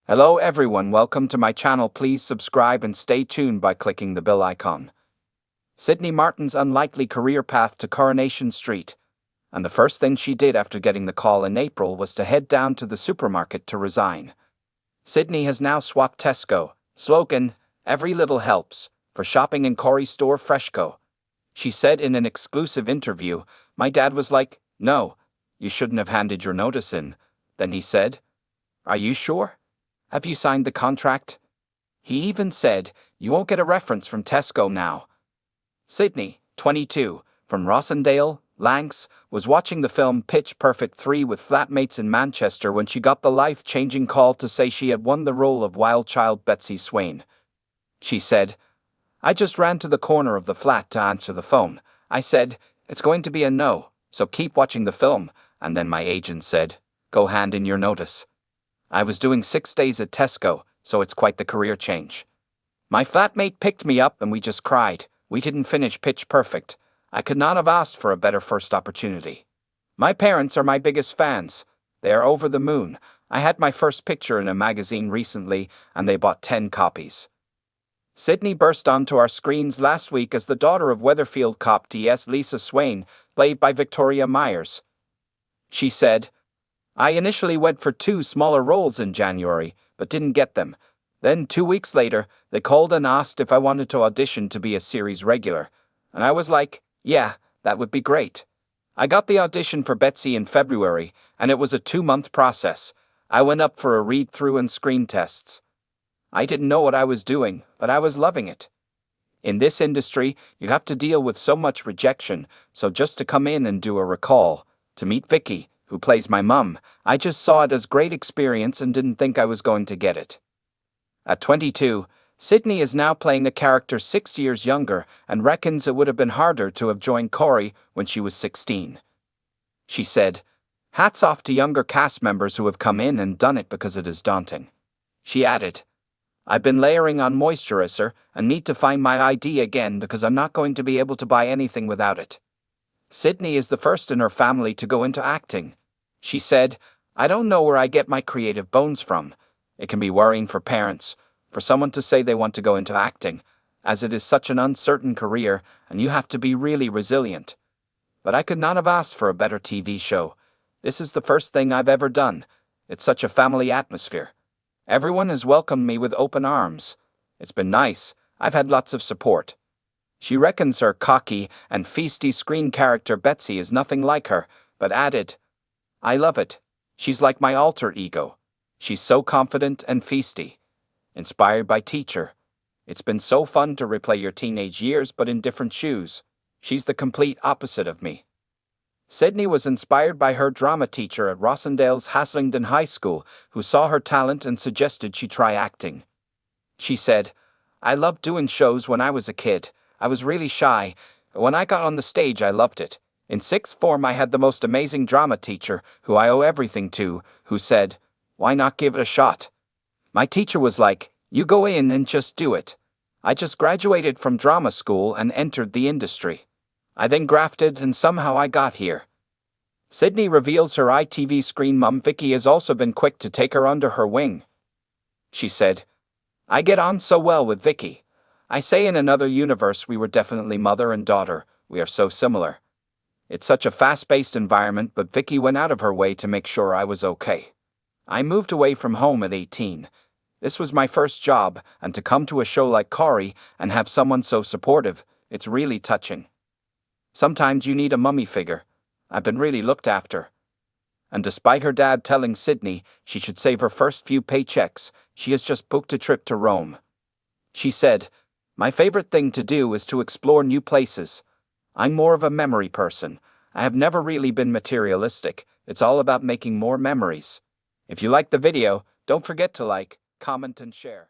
Hello everyone, welcome to my channel. Please subscribe and stay tuned by clicking the bell icon. Sydney Martin's unlikely career path to Coronation Street. And the first thing she did after getting the call in April was to head down to the supermarket to resign. Sydney has now swapped Tesco, slogan, "Every little helps," for shopping in Corey's store Freshco. She said in an exclusive interview, "My dad was like, 'No, you shouldn't have handed your notice in.' Then he said, 'Are you sure? Have you signed the contract?' He even said, 'You won't get a reference from Tesco now.'" Sydney, 22, from Rossendale, Lancs, was watching the film Pitch Perfect 3 with flatmates in Manchester when she got the life-changing call to say she had won the role of wild child Betsy Swain. She said, "I just ran to the corner of the flat to answer the phone. I said, 'It's going to be a no, so keep watching the film,' and then my agent said, 'Go hand in your notice.' I was doing 6 days at Tesco, so it's quite the career change. My flatmate picked me up and we just cried. We didn't finish Pitch Perfect. I could not have asked for a better first opportunity. My parents are my biggest fans. They are over the moon. I had my first picture in a magazine recently and they bought 10 copies." Sydney burst onto our screens last week as the daughter of Weatherfield cop DS Lisa Swain, played by Victoria Myers. She said, "I initially went for 2 smaller roles in January, but didn't get them. Then 2 weeks later, they called and asked if I wanted to audition to be a series regular. And I was like, yeah, that would be great. I got the audition for Betsy in February, and it was a 2-month process. I went up for a read-through and screen tests. I didn't know what I was doing, but I was loving it. In this industry, you have to deal with so much rejection, so just to come in and do a recall, to meet Vicky, who plays my mum, I just saw it as great experience and didn't think I was going to get it." At 22, Sydney is now playing a character 6 years younger and reckons it would have been harder to have joined Corey when she was 16. She said, "Hats off to younger cast members who have come in and done it because it is daunting." She added, "I've been layering on moisturizer and need to find my ID again because I'm not going to be able to buy anything without it." Sydney is the first in her family to go into acting. She said, "I don't know where I get my creative bones from. It can be worrying for parents, for someone to say they want to go into acting, as it is such an uncertain career and you have to be really resilient. But I could not have asked for a better TV show. This is the first thing I've ever done. It's such a family atmosphere. Everyone has welcomed me with open arms. It's been nice. I've had lots of support." She reckons her cocky and feisty screen character Betsy is nothing like her, but added, "I love it. She's like my alter ego. She's so confident and feisty. Inspired by Teacher. It's been so fun to replay your teenage years but in different shoes. She's the complete opposite of me." Sydney was inspired by her drama teacher at Rossendale's Haslingden High School, who saw her talent and suggested she try acting. She said, "I loved doing shows when I was a kid. I was really shy. When I got on the stage, I loved it. In 6th form, I had the most amazing drama teacher, who I owe everything to, who said, 'Why not give it a shot?' My teacher was like, 'You go in and just do it.' I just graduated from drama school and entered the industry. I then grafted and somehow I got here." Sydney reveals her ITV screen mum Vicky has also been quick to take her under her wing. She said, "I get on so well with Vicky. I say in another universe we were definitely mother and daughter. We are so similar. It's such a fast-paced environment, but Vicky went out of her way to make sure I was okay. I moved away from home at 18. This was my first job, and to come to a show like Corey and have someone so supportive, it's really touching. Sometimes you need a mummy figure. I've been really looked after." And despite her dad telling Sydney she should save her first few paychecks, she has just booked a trip to Rome. She said, "My favorite thing to do is to explore new places. I'm more of a memory person. I have never really been materialistic. It's all about making more memories." If you like the video, don't forget to like, comment and share.